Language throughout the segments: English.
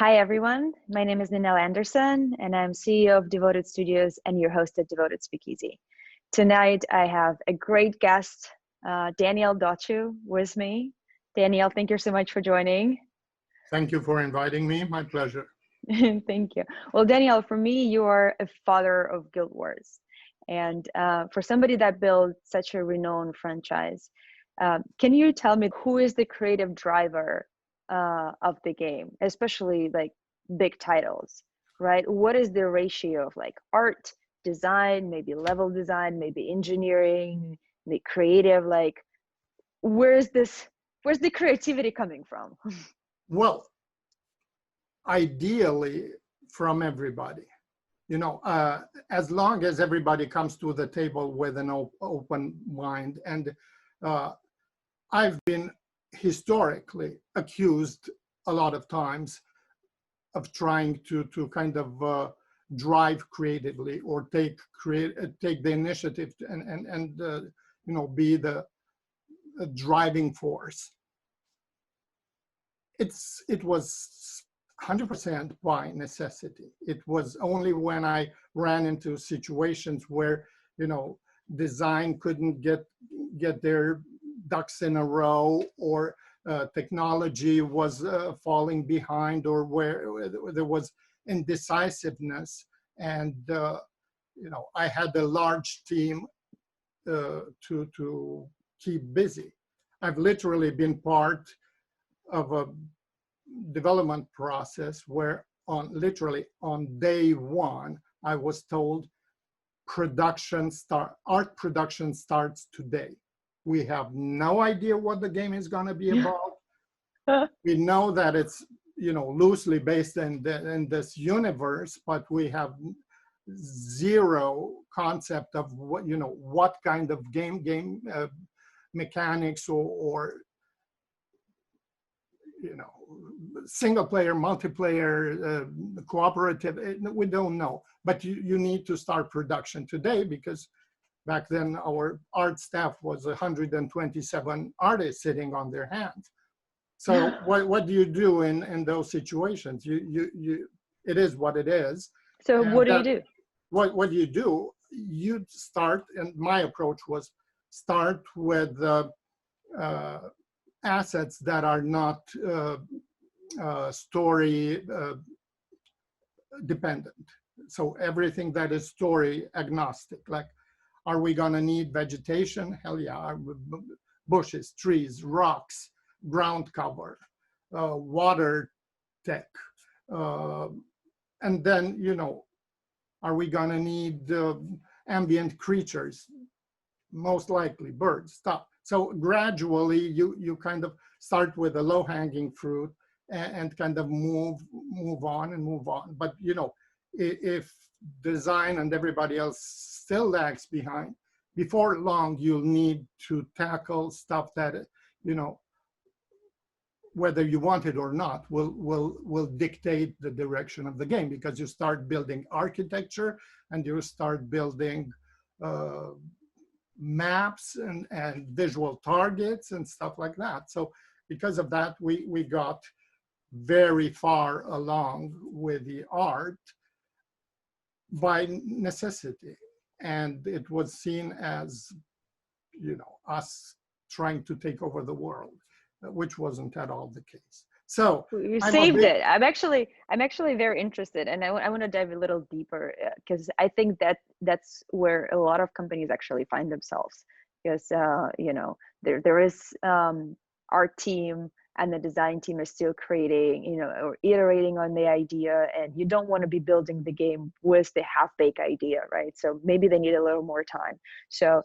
Hi, everyone. My name is Ninel Anderson, and I'm CEO of Devoted Studios and your host at Devoted Speakeasy. Tonight, I have a great guest, Daniel Dociu, with me. Daniel, thank you so much for joining. Thank you for inviting me. My pleasure. Thank you. Well, Daniel, for me, you are a father of Guild Wars. And for somebody that built such a renowned franchise, can you tell me who is the creative driver of the game, especially like big titles, right? What is the ratio of like art, design, maybe level design, maybe engineering, the creative, like where's the creativity coming from? Well, ideally from everybody, you know, as long as everybody comes to the table with an open mind. And I've been historically accused a lot of times of trying to kind of drive creatively or take the initiative and you know, be the driving force. It was 100% by necessity. It was only when I ran into situations where, you know, design couldn't get their ducks in a row, or technology was falling behind, or where there was indecisiveness. And, you know, I had a large team to keep busy. I've literally been part of a development process where literally on day one, I was told art production starts today. We have no idea what the game is going to be about. We know that it's, you know, loosely based in this universe, but we have zero concept of what, you know, what kind of game mechanics or you know, single player, multiplayer, cooperative, we don't know. But you need to start production today, because back then our art staff was 127 artists sitting on their hands. So what do you do in those situations? It is what it is. So and what do you do? What do you do? You start, and my approach was start with assets that are not story dependent. So everything that is story agnostic, like, are we gonna need vegetation? Hell yeah. Bushes, trees, rocks, ground cover, water tech. And then, you know, are we gonna need ambient creatures? Most likely birds, stuff. So gradually you kind of start with a low-hanging fruit and kind of move on and move on. But, you know, if design and everybody else still lags behind, before long you'll need to tackle stuff that, you know, whether you want it or not, will dictate the direction of the game, because you start building architecture and you start building maps and visual targets and stuff like that. So because of that, we got very far along with the art by necessity. And it was seen as, you know, us trying to take over the world, which wasn't at all the case. So you saved it. I'm actually very interested, and I want to dive a little deeper, because I think that's where a lot of companies actually find themselves, because you know, there is our team and the design team is still creating, you know, or iterating on the idea, and you don't want to be building the game with the half-baked idea, right? So maybe they need a little more time. So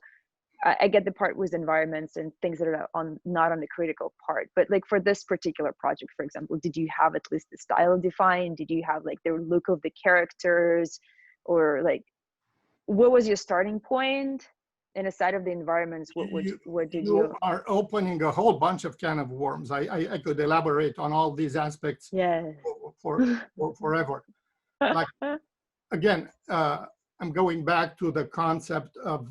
I get the part with environments and things that are not on the critical part, but like for this particular project, for example, did you have at least the style defined? Did you have like the look of the characters, or like what was your starting point? And aside of the environments, what did you are opening a whole bunch of can of worms. I could elaborate on all these aspects for forever. Like, again, I'm going back to the concept of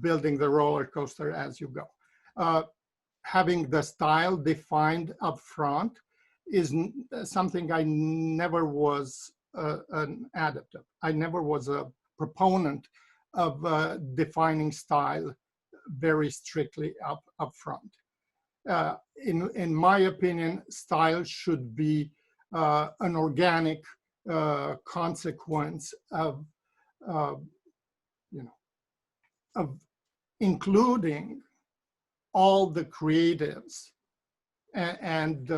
building the roller coaster as you go. Having the style defined up front is something I never was an adept of. I never was a proponent of defining style very strictly up front. In my opinion, style should be an organic consequence of, you know, of including all the creatives and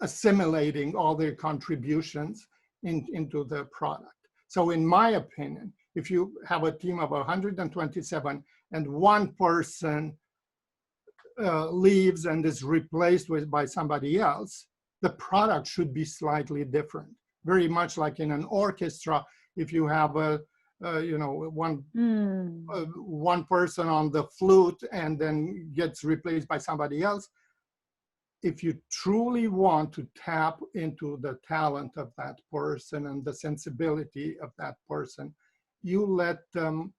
assimilating all their contributions into the product. So in my opinion, if you have a team of 127 and one person leaves and is replaced by somebody else, the product should be slightly different. Very much like in an orchestra, if you have one person on the flute and then gets replaced by somebody else, if you truly want to tap into the talent of that person and the sensibility of that person, you let them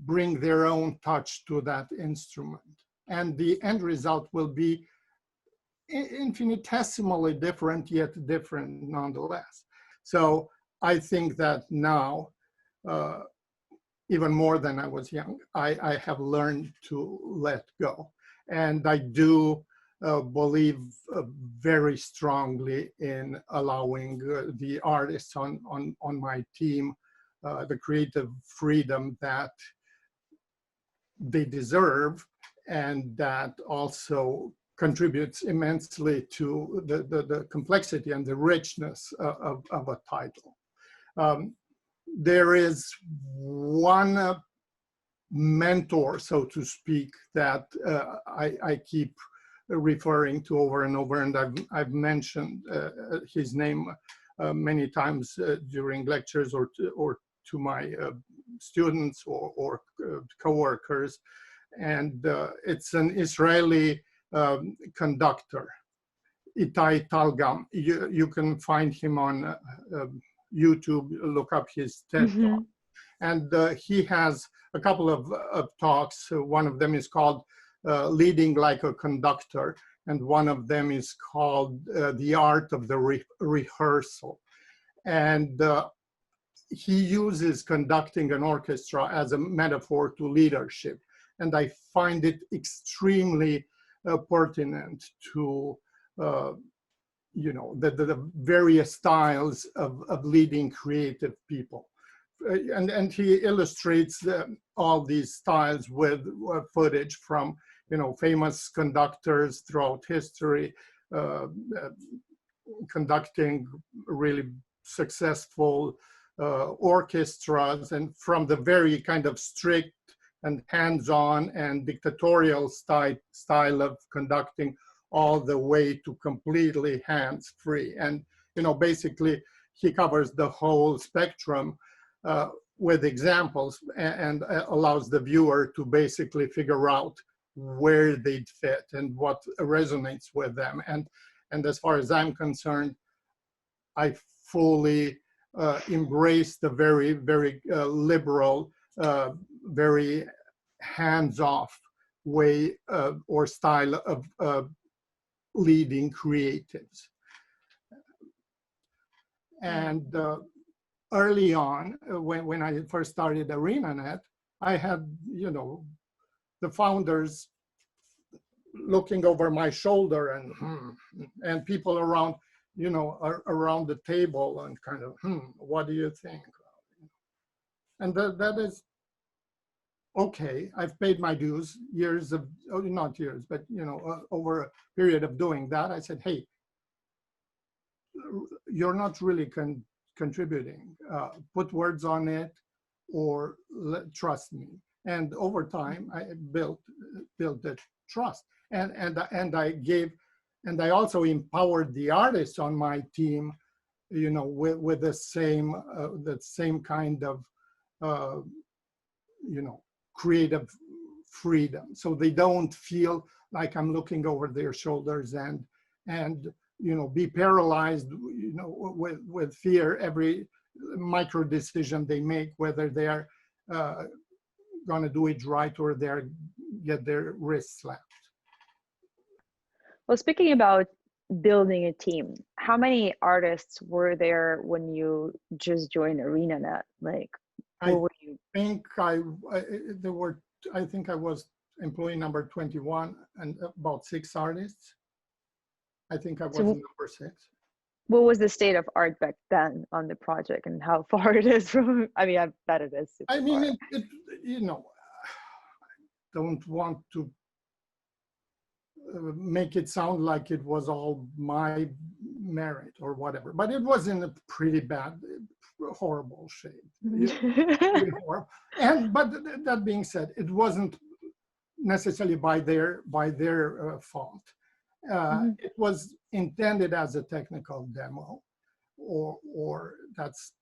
bring their own touch to that instrument. And the end result will be infinitesimally different, yet different nonetheless. So I think that now, even more than I was young, I have learned to let go. And I do believe very strongly in allowing the artists on my team the creative freedom that they deserve, and that also contributes immensely to the complexity and the richness of a title. There is one mentor, so to speak, that I keep referring to over and over, and I've mentioned his name many times during lectures or to my students or coworkers, and it's an Israeli conductor, Itai Talgam. You can find him on YouTube, look up his TED Talk. And he has a couple of talks. One of them is called Leading Like a Conductor, and one of them is called The Art of the Rehearsal. And he uses conducting an orchestra as a metaphor to leadership. And I find it extremely pertinent to the various styles of leading creative people. And he illustrates all these styles with footage from famous conductors throughout history, conducting really successful orchestras, and from the very kind of strict and hands-on and dictatorial style of conducting all the way to completely hands-free. And basically he covers the whole spectrum with examples, and allows the viewer to basically figure out where they'd fit and what resonates with them. And as far as I'm concerned, I fully embrace the very, very liberal, very hands-off way or style of leading creatives. And early on, when I first started ArenaNet, I had, the founders looking over my shoulder and people around, around the table and kind of, what do you think? And that is okay. I've paid my dues, years of, not years, but, over a period of doing that. I said, hey, you're not really contributing. Put words on it, or trust me. And over time, I built that trust, and I also empowered the artists on my team, with the same kind of creative freedom. So they don't feel like I'm looking over their shoulders and be paralyzed, with fear every micro decision they make, whether they are going to do it right or they're get their wrists slapped. Well, speaking about building a team. How many artists were there when you just joined ArenaNet? Like, I what were you? think there were, I think I was employee number 21 and about 6 artists. I think I was So number 6. what was the state of art back then on the project, and how far it is from, I mean, I bet it is I super mean, far. you know, don't want to make it sound like it was all my merit or whatever, but it was in a pretty bad, horrible shape. Pretty horrible. And but that being said, it wasn't necessarily by their fault. Mhm. It was intended as a technical demo, or that's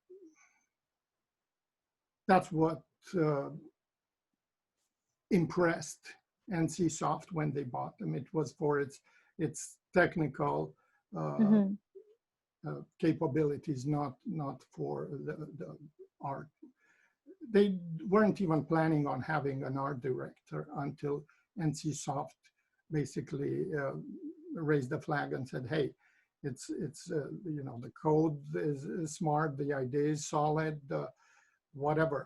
what impressed NCSoft when they bought them. It was for its technical Mhm. capabilities, not for the art. They weren't even planning on having an art director until NCSoft basically raised the flag and said, "Hey, it's you know, the code is smart, the idea is solid, whatever,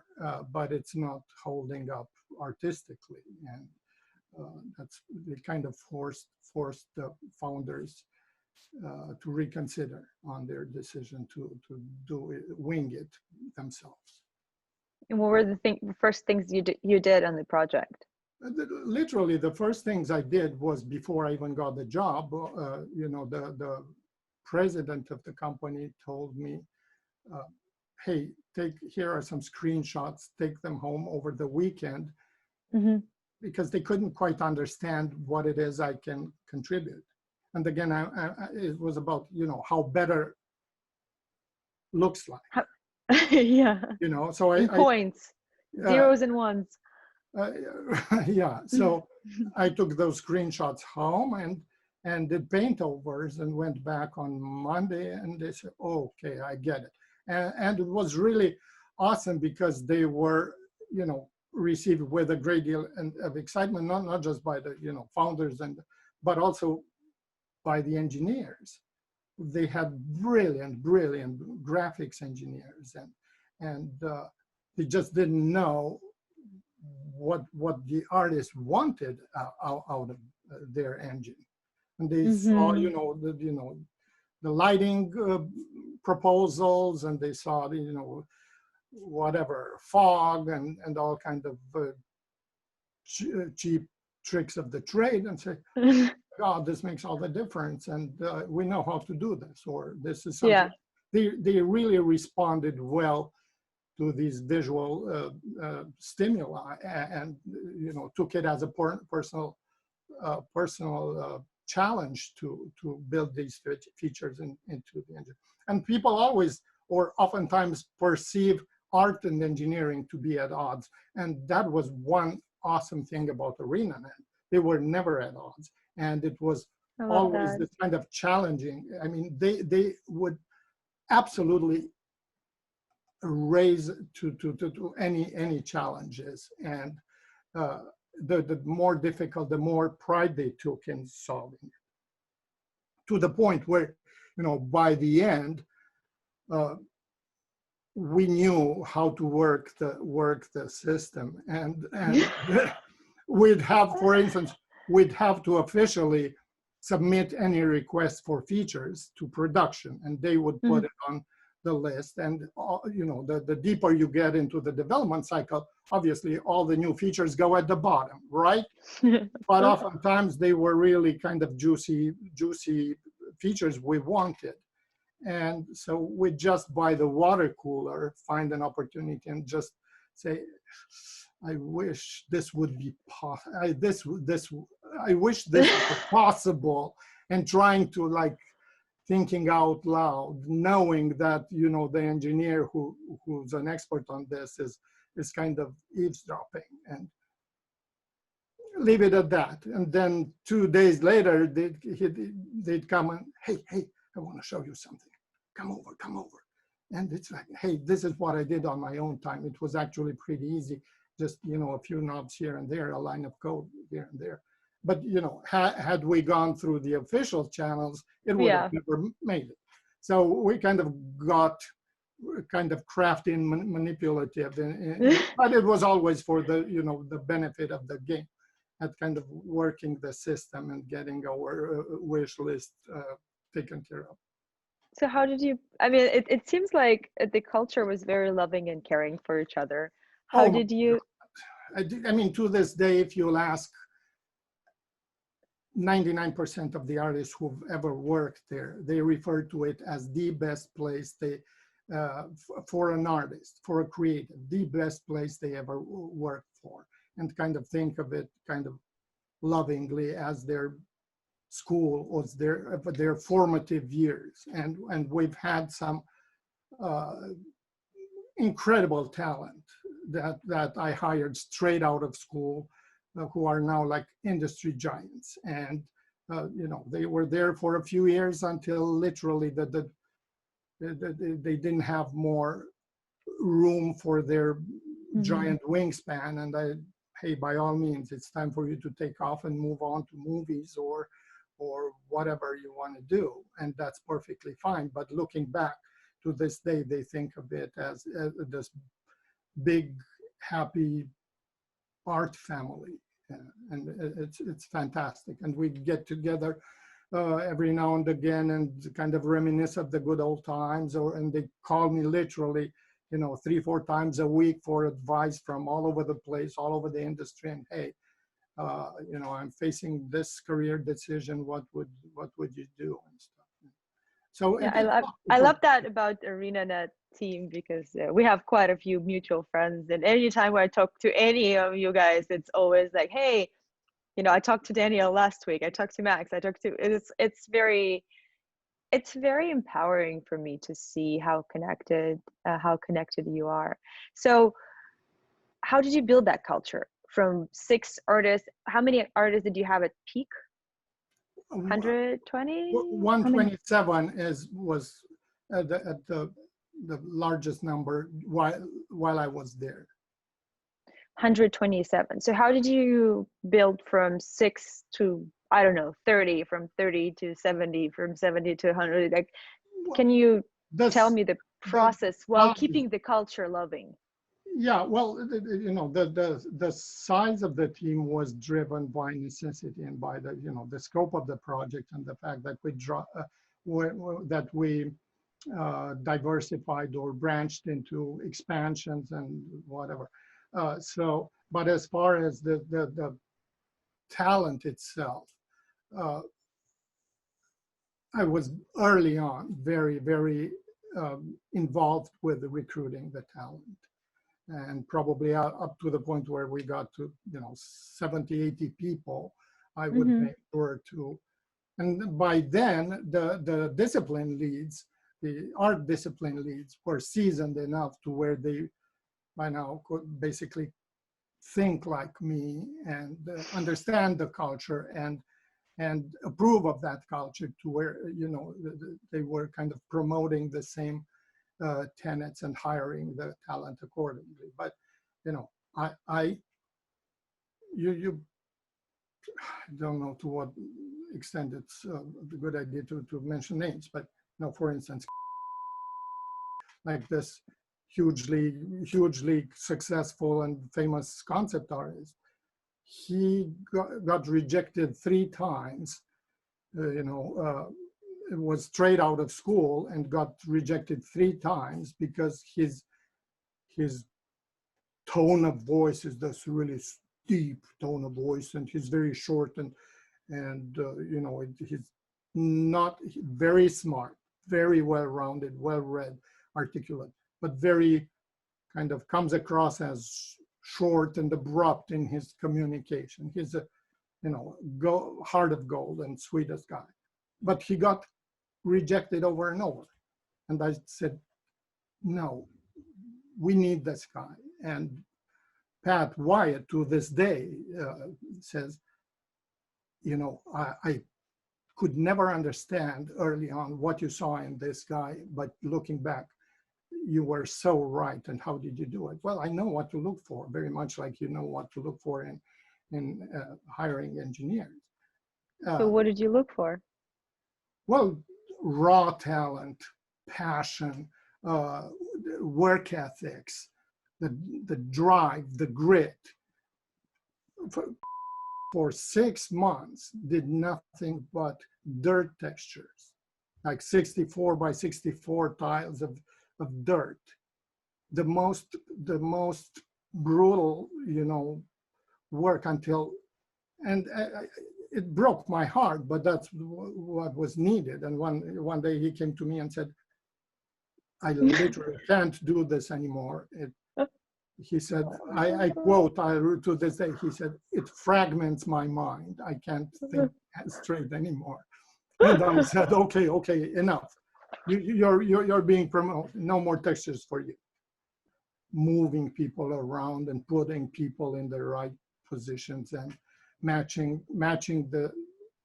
but it's not holding up artistically." And that's they kind of forced the founders to reconsider on their decision to do it, wing it themselves. And what were the first things you did on the project? Literally, the first things I did was, before I even got the job, you know, the president of the company told me, "Hey, here are some screenshots. Take them home over the weekend," Hmm. because they couldn't quite understand what it is I can contribute. And again, it was about, you know, how better looks like, Yeah, you know. So in points, uh, zeros and ones. uh, yeah. So I took those screenshots home and did paint overs and went back on Monday, and they said, "Oh, okay, I get it." And it was really awesome because they were, you know, received with a great deal of excitement, not just by the, you know, founders but also by the engineers. They had brilliant graphics engineers, and they just didn't know what the artist wanted out of their engine. And they saw, Hmm. you know, the lighting proposals, and they saw the, you know, whatever, fog and all kind of cheap tricks of the trade, and say, "God, this makes all the difference, and we know how to do this," or "This is something." Yeah. They really responded well to these visual stimuli, and you know, took it as a personal challenge to build these features into the engine. And people always, or oftentimes, perceive art and engineering to be at odds, and that was one awesome thing about ArenaNet. They were never at odds, and it was I love always that. this kind of challenging. I mean, they would absolutely raise to any challenges, and the more difficult, the more pride they took in solving it, to the point where, you know, by the end, we knew how to work the system, and we'd have, for instance, we'd have to officially submit any request for features to production, and they would put Mhm. it on the list. And you know, the deeper you get into the development cycle, obviously all the new features go at the bottom, right? Of But course. oftentimes they were really kind of juicy features we wanted. And so we just, by the water cooler, find an opportunity and just say, "I wish this would be possible. I wish this were possible," and trying to, like, thinking out loud, knowing that, you know, the engineer who's an expert on this is kind of eavesdropping, and leave it at that. And then 2 days later, they'd come and, "Hey, I want to show you something. Come over." And it's like, "Hey, this is what I did on my own time." It was actually pretty easy. Just, you know, a few knobs here and there, a line of code here and there. but you know, had we gone through the official channels, it would have Yeah. never made it. So we kind of got kind of crafty and manipulative, but it was always for the, you know, the benefit of the game, at kind of working the system and getting our wish list taken care of. So how did you, I mean, it seems like the culture was very loving and caring for each other. How Oh my did you, I mean, to this day, if you'll ask 99% of the artists who've ever worked there, they refer to it as the best place for an artist, for a creative, the best place they ever worked for, and kind of think of it kind of lovingly as their school or their formative years. And we've had some incredible talent that I hired straight out of school, who are now like industry giants. And you know, they were there for a few years until literally they didn't have more room for their giant wingspan. And hey, by all means, it's time for you to take off and move on to movies or whatever you want to do. And that's perfectly fine. But looking back to this day, they think of it as this big, happy art family. And it's fantastic. And we get together every now and again and kind of reminisce of the good old times, and they call me literally, you know, 3-4 times a week for advice from all over the place, all over the industry. And hey, you know, I'm facing this career decision. What would you do and stuff. So yeah, I love that about ArenaNet team, because we have quite a few mutual friends, and anytime when I talk to any of you guys, it's always like, hey, you know, I talked to Daniel last week, I talked to Max, I talked to, it's very empowering for me to see how connected you are. So how did you build that culture from 6 artists? How many artists did you have at peak? 120? 127 was at the largest number while I was there. 127. So how did you build from 6 to, I don't know, 30, from 30 to 70, from 70 to 100? Like, can you tell me the process while keeping the culture loving? Yeah, well, you know, the size of the team was driven by necessity and by the, you know, the scope of the project and the fact that we diversified or branched into expansions and whatever. So, but as far as the talent itself, I was early on very involved with recruiting the talent. And probably up to the point where we got to, you know, 70, 80 people, I would make sure to. And by then, the discipline leads, the art discipline leads, were seasoned enough to where they, by now, could basically think like me and understand the culture and approve of that culture, to where, you know, they were kind of promoting the same tenets and hiring the talent accordingly. But you know, you don't know to what extent it's a good idea to mention names, but you know, for instance, like this hugely successful and famous concept artist, he got rejected 3 times. You know, it was straight out of school and got rejected 3 times because his tone of voice is this really deep tone of voice, and he's very short and you know, he's not very smart, very well-rounded, well-read, articulate, but very kind of comes across as short and abrupt in his communication. He's a, you know, heart of gold and sweetest guy, but he got rejected over and over. And I said, no, we need this guy. And Pat Wyatt, to this day, says, you know, I could never understand early on what you saw in this guy, but looking back, you were so right. And how did you do it? Well, I know what to look for, very much like you know what to look for in hiring engineers. So what did you look for? Well, raw talent, passion, work ethics, the drive, the grit. For 6 months, did nothing but dirt textures, like 64 by 64 tiles of dirt. The most brutal, work until, and it broke my heart, but that's what was needed. And one day he came to me and said, I literally can't do this anymore. He said, I quote, to this day, he said, it fragments my mind. I can't think straight anymore. And I said, okay, enough. You're being promoted. No more textures for you. Moving people around and putting people in the right positions and matching the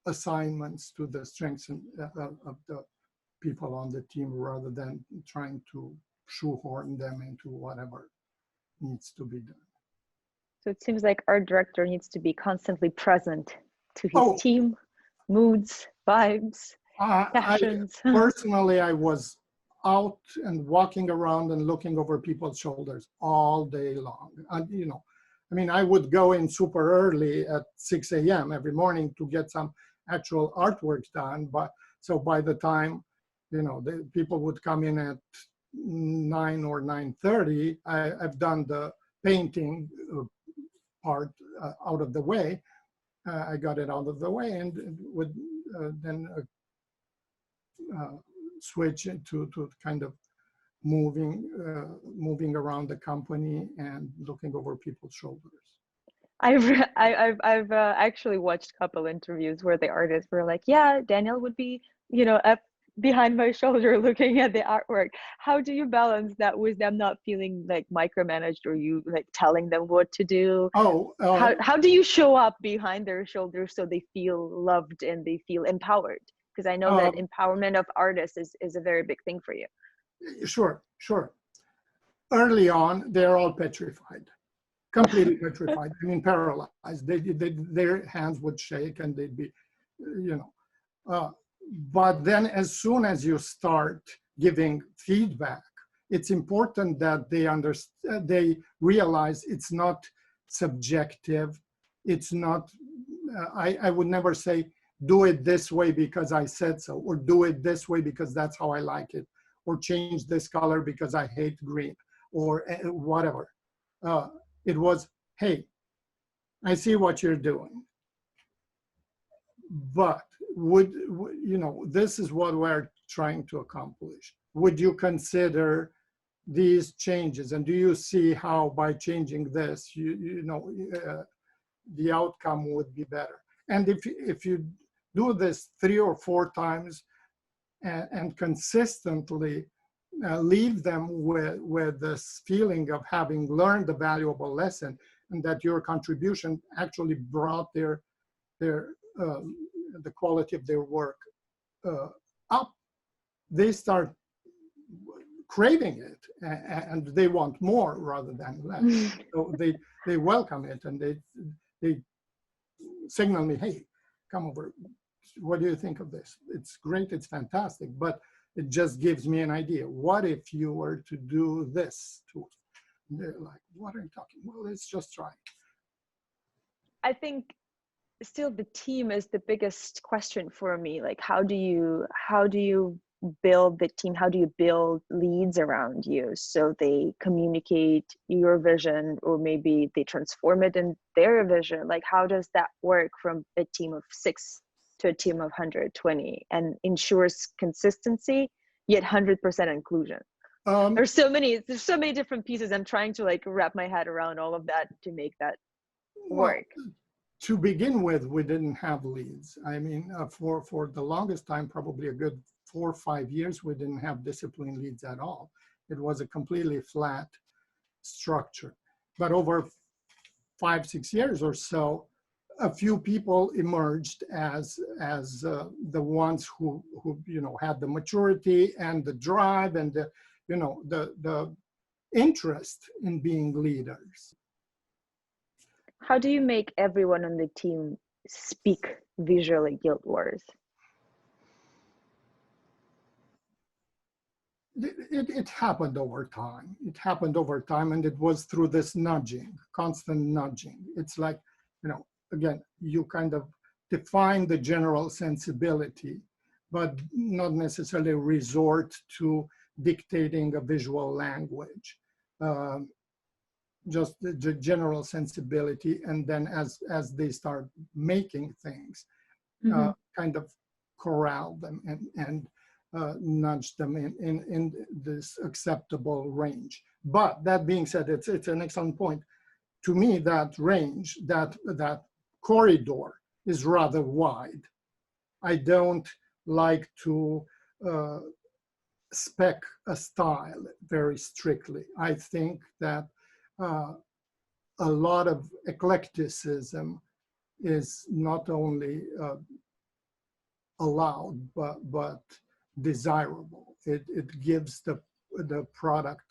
assignments to the strengths of the people on the team, rather than trying to shoehorn them into whatever needs to be done. So it seems like our director needs to be constantly present to his team, moods, vibes, passions. Personally, I was out and walking around and looking over people's shoulders all day long. And, I would go in super early at 6 a.m. every morning to get some actual artwork done. But so by the time, the people would come in at 9 or 9:30, I've done the painting part out of the way. I got it out of the way, and would then switch to kind of moving around the company and looking over people's shoulders. I've actually watched a couple interviews where the artists were like, yeah, Daniel would be, up behind my shoulder looking at the artwork. How do you balance that with them not feeling like micromanaged, or you like telling them what to do? How do you show up behind their shoulders so they feel loved and they feel empowered? Because I know that empowerment of artists is a very big thing for you. Sure. Early on, they're all petrified, completely petrified. Paralyzed. Their hands would shake and they'd be, but then as soon as you start giving feedback, it's important that they realize it's not subjective. It's not, I would never say, do it this way because I said so, or do it this way because that's how I like it, or change this color because I hate green, or whatever. It was, hey, I see what you're doing, but this is what we're trying to accomplish. Would you consider these changes? And do you see how by changing this, the outcome would be better? And if you do this 3 or 4 times and consistently leave them with this feeling of having learned a valuable lesson, and that your contribution actually brought their the quality of their work up, they start craving it, and they want more rather than less. So they welcome it, and they signal me, hey, come over. What do you think of this? It's great, it's fantastic, but it just gives me an idea. What if you were to do this to it? And they're like, what are you talking? Well, let's just try. I think still the team is the biggest question for me. Like, how do you build the team? How do you build leads around you so they communicate your vision, or maybe they transform it in their vision? Like, how does that work from a team of 6 to a team of 120 and ensures consistency yet 100% inclusion? There's so many different pieces. I'm trying to like wrap my head around all of that to make that work. To begin with, we didn't have leads. For the longest time, probably a good 4 or 5 years, we didn't have discipline leads at all. It was a completely flat structure. But over 5, 6 years or so, a few people emerged as the ones who had the maturity and the drive and the interest in being leaders. How do you make everyone on the team speak visually Guild Wars? It happened over time. It happened over time, and it was through this nudging, constant nudging. It's like, again, you kind of define the general sensibility, but not necessarily resort to dictating a visual language. Just the general sensibility, and then as they start making things, kind of corral them and nudge them in this acceptable range. But that being said, it's an excellent point. To me, that range, that corridor is rather wide. I don't like to spec a style very strictly. I think that a lot of eclecticism is not only allowed, but desirable. It gives the product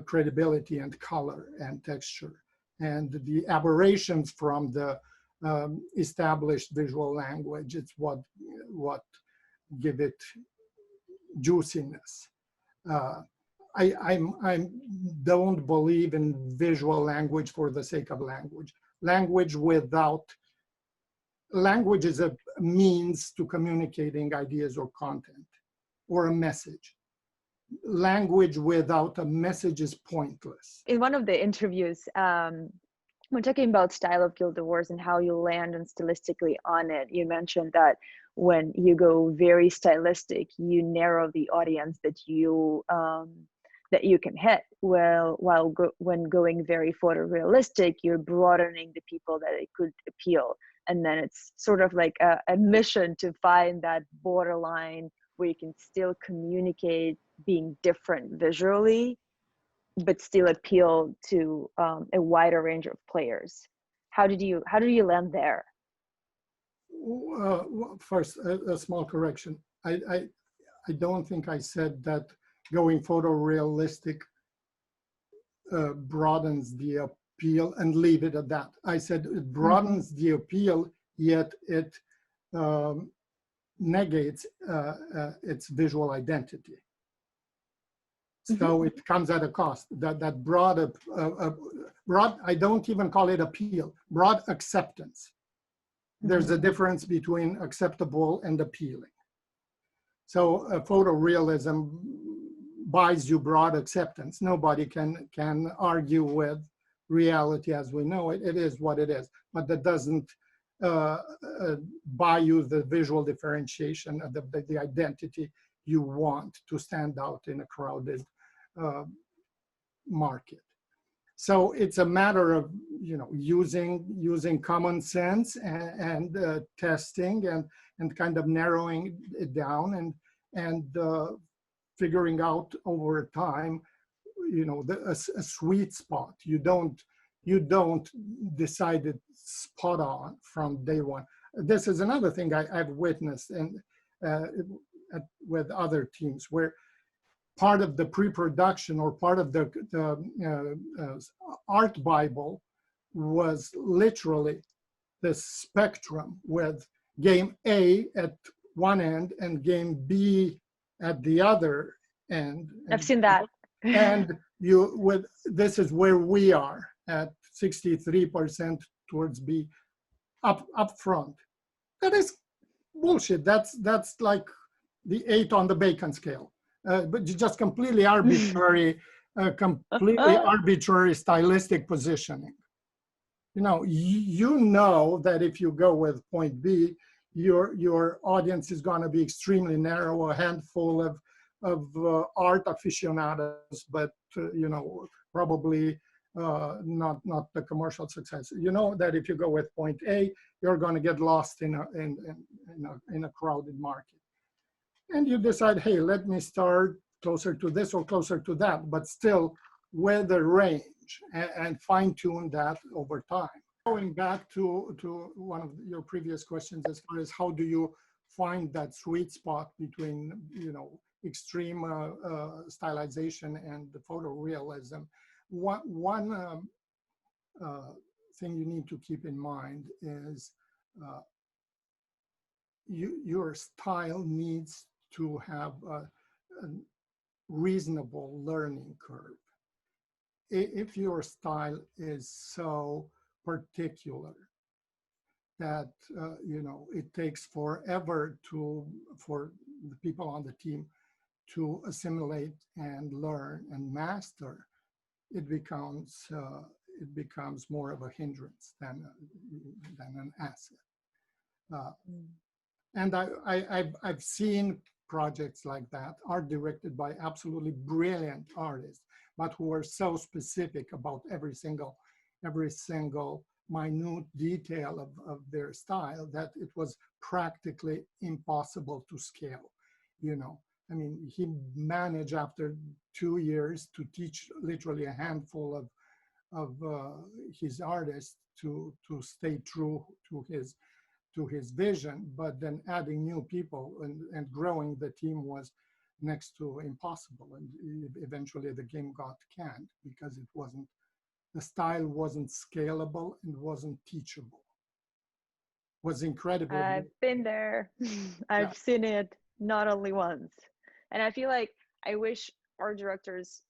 credibility and color and texture. And the aberrations from the established visual language, it's what give it juiciness. I don't believe in visual language for the sake of language. Language is a means to communicating ideas or content or a message. Language without a message is pointless. In one of the interviews, when talking about style of Guild Wars and how you land and stylistically on it, you mentioned that when you go very stylistic, you narrow the audience that you can hit. Well, when going very photorealistic, you're broadening the people that it could appeal. And then it's sort of like a mission to find that borderline where you can still communicate being different visually, but still appeal to a wider range of players. How did you land there? First, a small correction. I don't think I said that going photorealistic broadens the appeal and leave it at that. I said it broadens the appeal, yet it negates its visual identity. So it comes at a cost. That broad, I don't even call it appeal, broad acceptance. There's a difference between acceptable and appealing. So photorealism buys you broad acceptance. Nobody can argue with reality as we know it. It is what it is, but that doesn't buy you the visual differentiation of the identity you want to stand out in a crowded market. So it's a matter of using common sense and testing and kind of narrowing it down and figuring out over time, a sweet spot. You don't decide it spot on from day one. This is another thing I've witnessed with other teams, where part of the pre-production or part of the art Bible was literally the spectrum with game A at one end and game B at the other end. I've seen that. And this is where we are at 63% towards B up front. That is bullshit. That's like the 8 on the bacon scale. But just completely arbitrary, arbitrary stylistic positioning. You know that if you go with point B, your audience is going to be extremely narrow, a handful of art aficionados, but probably not the commercial success. You know that if you go with point A, you're going to get lost in a crowded market. And you decide, hey, let me start closer to this or closer to that, but still with the range and fine tune that over time. Going back to one of your previous questions, as far as how do you find that sweet spot between, extreme stylization and the photorealism. One thing you need to keep in mind is your style needs to have a reasonable learning curve. If your style is so particular that it takes forever for the people on the team to assimilate and learn and master, it becomes more of a hindrance than an asset. And I've seen projects like that are directed by absolutely brilliant artists, but who are so specific about every single minute detail of their style that it was practically impossible to scale. I mean, he managed after 2 years to teach literally a handful of his artists to stay true to his vision, but then adding new people and growing the team was next to impossible. And eventually the game got canned because the style wasn't scalable and wasn't teachable. It was incredible. I've been there. I've seen it not only once. And I feel like I wish art directors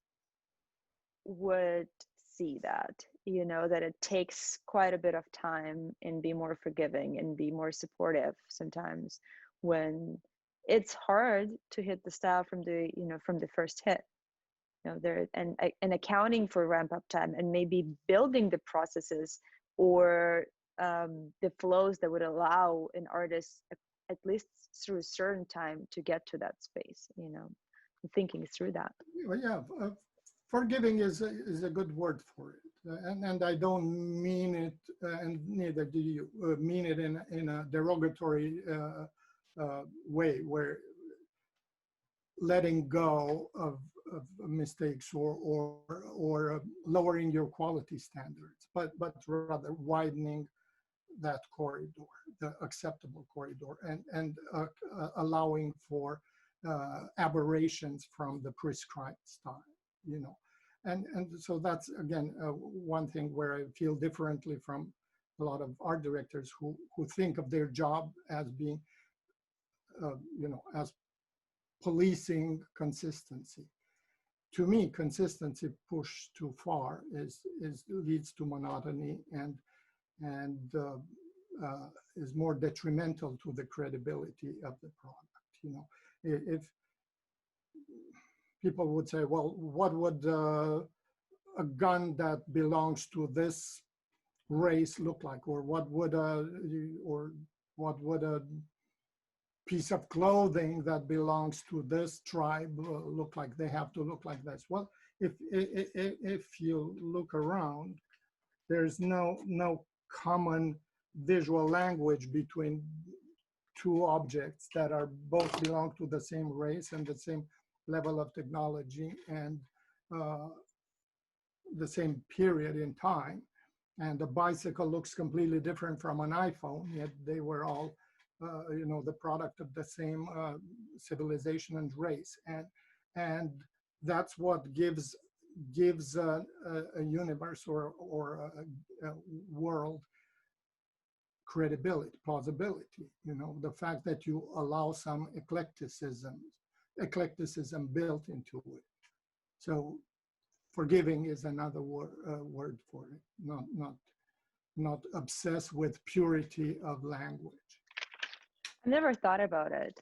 would see that, that it takes quite a bit of time, and be more forgiving and be more supportive sometimes when it's hard to hit the style from the first hit. There and accounting for ramp up time, and maybe building the processes or the flows that would allow an artist at least through a certain time to get to that space, thinking through that. Well, yeah, forgiving is a good word for it. And I don't mean it, and neither do you, mean it in a derogatory way, where letting go of mistakes or lowering your quality standards, but rather widening that corridor, the acceptable corridor, and allowing for aberrations from the prescribed style, And so that's, again, one thing where I feel differently from a lot of art directors who think of their job as being, as policing consistency. To me, consistency pushed too far leads to monotony and is more detrimental to the credibility of the product. If people would say, well, what would a gun that belongs to this race look like, or what would a piece of clothing that belongs to this tribe look like? They have to look like this. Well, if you look around, there's no common visual language between two objects that are both belong to the same race and the same level of technology and the same period in time. And a bicycle looks completely different from an iPhone, yet they were all the product of the same civilization and race, and that's what gives a universe or a world credibility, plausibility. The fact that you allow some eclecticism built into it. So forgiving is another word for it. Not obsessed with purity of language. I never thought about it,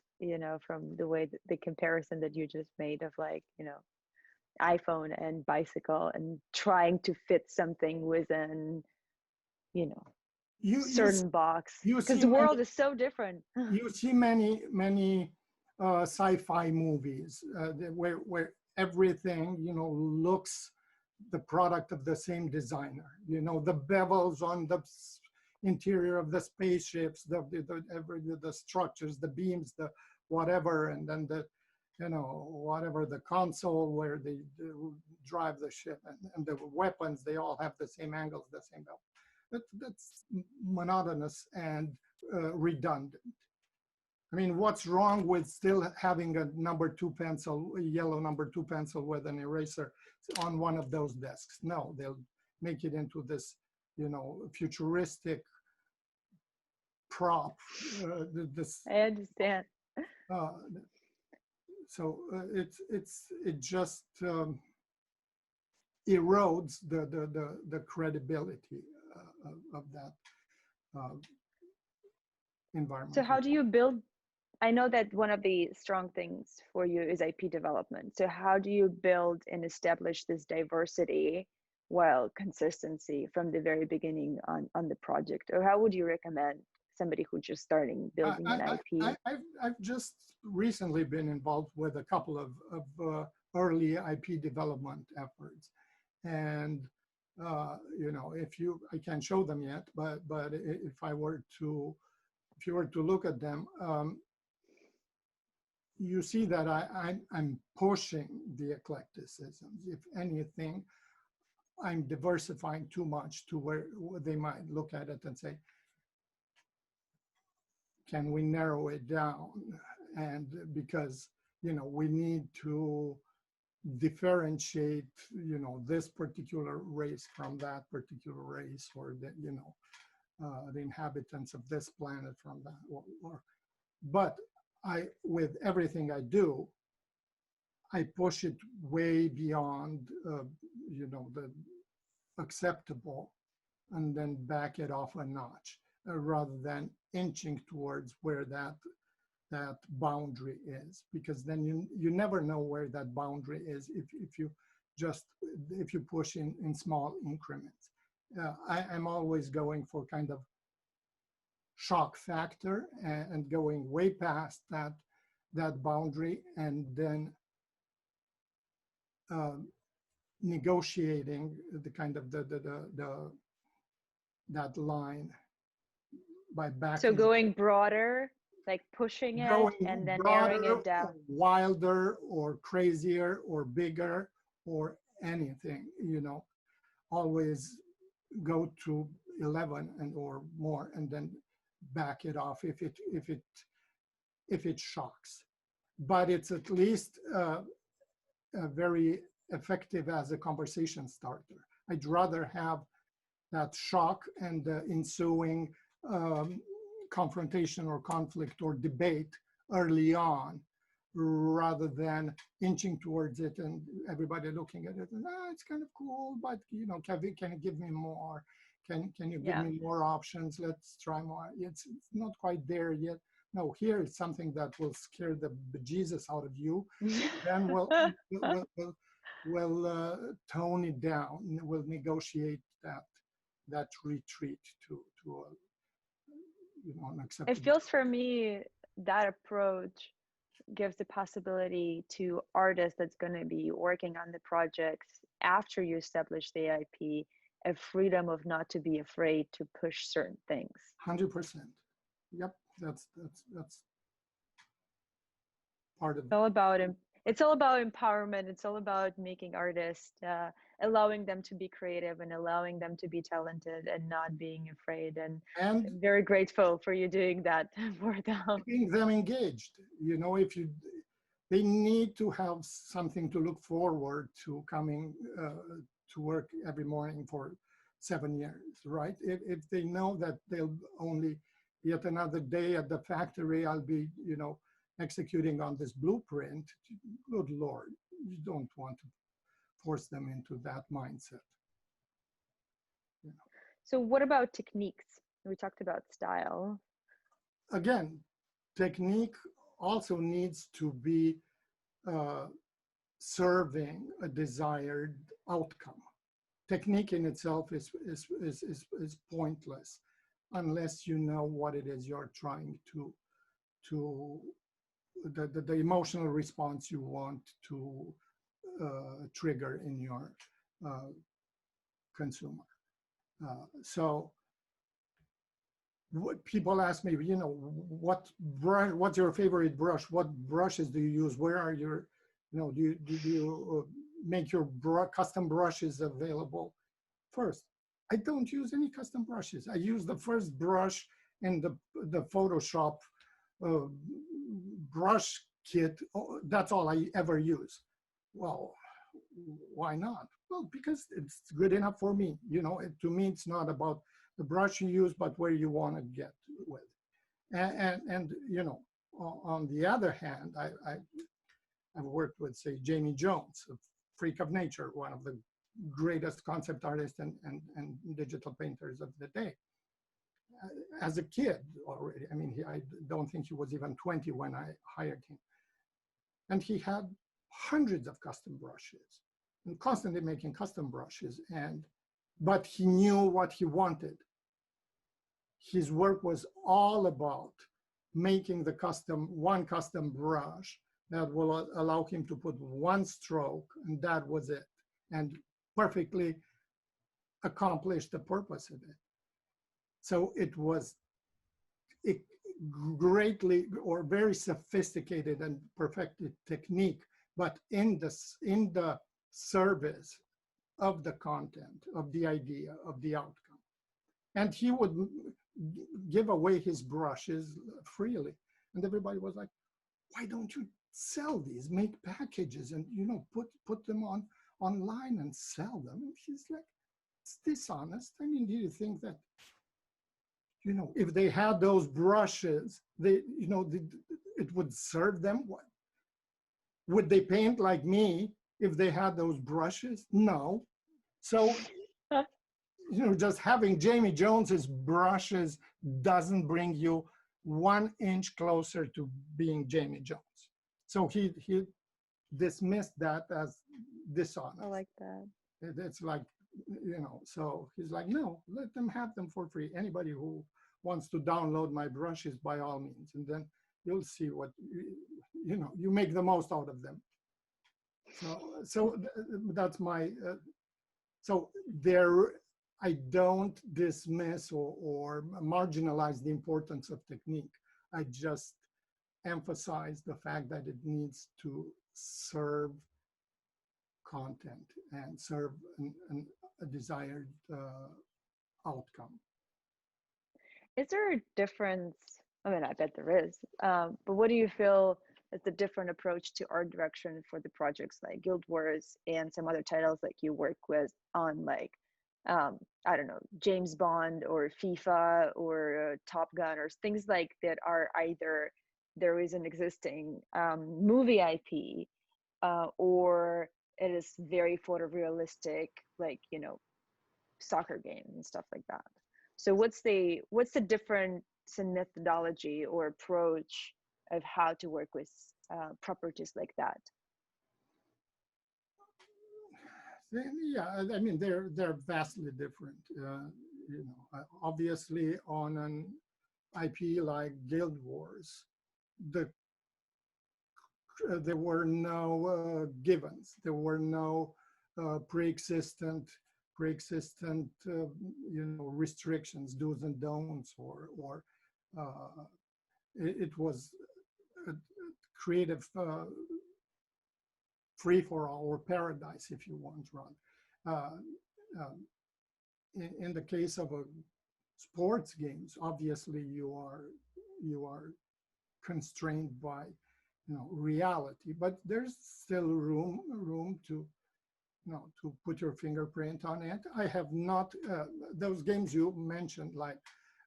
from the way the comparison that you just made of iPhone and bicycle, and trying to fit something within, certain box, because the world is so different. You see many sci-fi movies where everything, looks the product of the same designer. The bevels on the interior of the spaceships, the structures, the beams, the whatever, and then whatever, the console where they drive the ship, and the weapons, they all have the same angles, the same bevel. That's monotonous and redundant. I mean, what's wrong with still having a yellow number 2 pencil with an eraser on one of those desks? No, they'll make it into this you know, futuristic prop. This I understand. uh, so it just erodes the credibility of that uh, So environment. how do you build? I know that one of the strong things for you is IP development. So how do you build and establish this diversity while consistency from the very beginning on the project? Or how would you recommend somebody who's just starting building an IP? I've just recently been involved with a couple of early IP development efforts, and you know, I can't show them yet, but if you were to look at them, you see that I'm pushing the eclecticisms. If anything, I'm diversifying too much to where they might look at it and say, can we narrow it down? And because, you know, we need to differentiate, you know, this particular race from that particular race, or the, you know, the inhabitants of this planet from that, but with everything I do, I push it way beyond, you know, the acceptable, and then back it off a notch, rather than inching towards where that boundary is, because then you never know where that boundary is if you push in small increments. I'm always going for kind of shock factor and going way past that boundary, and then negotiating the kind of that line by So backing, going broader, like pushing it and going then narrowing broader it down. or wilder or crazier or bigger or anything, you know, always go to 11 and or more, and then back it off if it shocks. But it's at least very effective as a conversation starter. I'd rather have that shock and the ensuing confrontation or conflict or debate early on, rather than inching towards it and everybody looking at it and it's kind of cool, but you know, can you give me more? Can you give me more options? Let's try more. It's not quite there yet. No, here is something that will scare the bejesus out of you. Then we'll tone it down. We'll negotiate that retreat to you know, an acceptable. It feels for me that approach gives the possibility to artists that's going to be working on the projects after you establish the IP a freedom of not to be afraid to push certain things. 100%. Yep, that's part of it. It's all about empowerment. It's all about making artists, allowing them to be creative and allowing them to be talented and not being afraid. And I'm very grateful for you doing that for them. Keeping them engaged. You know, they need to have something to look forward to coming to work every morning for 7 years, right? If they know that they'll only yet another day at the factory, I'll be, you know, executing on this blueprint, good Lord, you don't want to force them into that mindset. You know. So what about techniques? We talked about style. Again, technique also needs to be serving a desired outcome. Technique in itself is pointless unless you know what it is you're trying to the emotional response you want to trigger in your consumer. So what people ask me, you know, what's your favorite brush? What brushes do you use? Where are your, you know, do you make your custom brushes available? First, I don't use any custom brushes. I use the first brush in the Photoshop brush kit. That's all I ever use. Well, why not? Well, because it's good enough for me. You know, to me, it's not about the brush you use, but where you want to get with. And you know, on the other hand, I've worked with, say, Jamie Jones, a freak of nature, one of the greatest concept artists and digital painters of the day. As a kid already, I mean, I don't think he was even 20 when I hired him. And he had hundreds of custom brushes and constantly making custom brushes. But he knew what he wanted. His work was all about making one custom brush that will allow him to put one stroke, and that was it, and perfectly accomplish the purpose of it. So it was greatly or very sophisticated and perfected technique, but in the service of the content, of the idea, of the outcome. And he would give away his brushes freely. And everybody was like, why don't you sell these, make packages and, you know, put them online and sell them? And he's like, it's dishonest. I mean, do you think that, you know, if they had those brushes, you know, it would serve them? What? Would they paint like me if they had those brushes? No. So, you know, just having Jamie Jones's brushes doesn't bring you 1 inch closer to being Jamie Jones. So he dismissed that as dishonest. I like that. It's like, you know, so he's like, no, let them have them for free. Anybody who wants to download my brushes, by all means, and then you'll see what, you know, you make the most out of them. So that's my, so there, I don't dismiss or marginalize the importance of technique. I just emphasize the fact that it needs to serve content and serve a desired outcome. Is there a difference? I mean, I bet there is. But what do you feel is the different approach to art direction for the projects like Guild Wars and some other titles like you work with on, like, I don't know, James Bond or FIFA or Top Gun or things like that are either there is an existing movie IP or it is very photorealistic, like, you know, soccer games and stuff like that. So what's the difference in methodology or approach of how to work with properties like that? Yeah, I mean, they're vastly different. You know, obviously on an IP like Guild Wars, there were no givens. There were no pre-existent you know, restrictions, do's and don'ts, or it was a creative free for all, or paradise, if you want, Ron. In the case of a sports games, obviously you are constrained by, you know, reality, but there's still room to, you know, to put your fingerprint on it. I have not those games you mentioned, like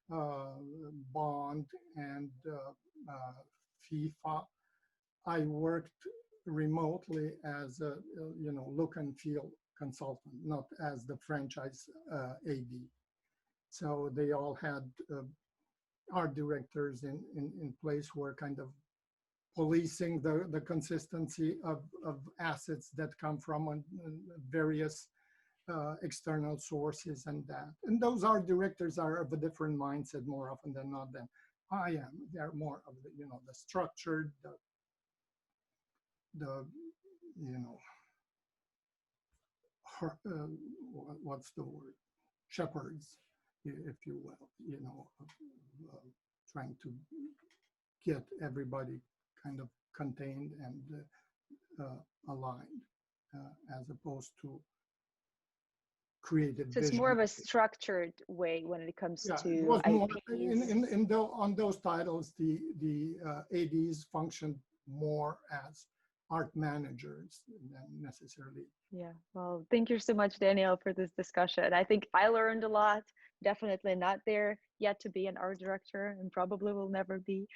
Bond and FIFA. I worked remotely as a, you know, look and feel consultant, not as the franchise AD. So they all had art directors in place who are kind of policing the consistency of assets that come from various external sources and that. And those art directors are of a different mindset more often than not than I am. They're more of the, you know, the structured, the you know, what's the word? Shepherds, if you will, you know, trying to get everybody kind of contained and aligned, as opposed to creative So it's vision. more of a structured way when it comes Yeah, to it was more IPs. on those titles. The ADs functioned more as art managers than necessarily. Yeah, well, thank you so much, Daniel, for this discussion. I think I learned a lot. Definitely not there yet to be an art director and probably will never be.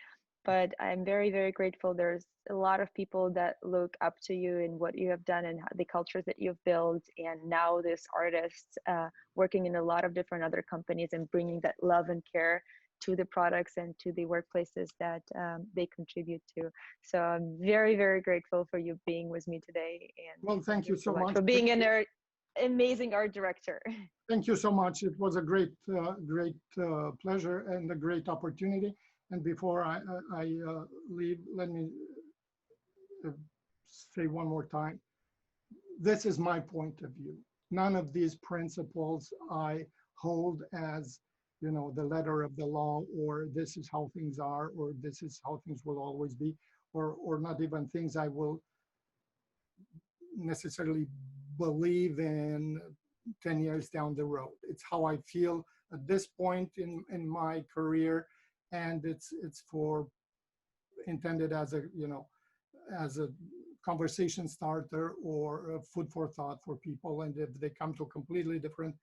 But I'm very, very grateful. There's a lot of people that look up to you in what you have done and the cultures that you've built. And now this artists working in a lot of different other companies and bringing that love and care to the products and to the workplaces that they contribute to. So I'm very, very grateful for you being with me today. And Well, thank you so so much much. for being an amazing art director. Thank you so much. It was a great, great pleasure and a great opportunity. And before I leave, let me say one more time, this is my point of view. None of these principles I hold as, the letter of the law, or this is how things are, or this is how things will always be, or not even things I will necessarily believe in 10 years down the road. It's how I feel at this point in my career, and it's for intended as a as a conversation starter or food for thought for people. And if they come to completely different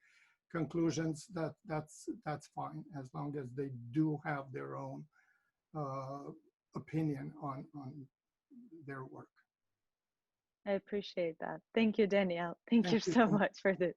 conclusions, that's fine, as long as they do have their own opinion on their work. I appreciate that. Thank you, Danielle. Thank you Thank you so so much. much for this.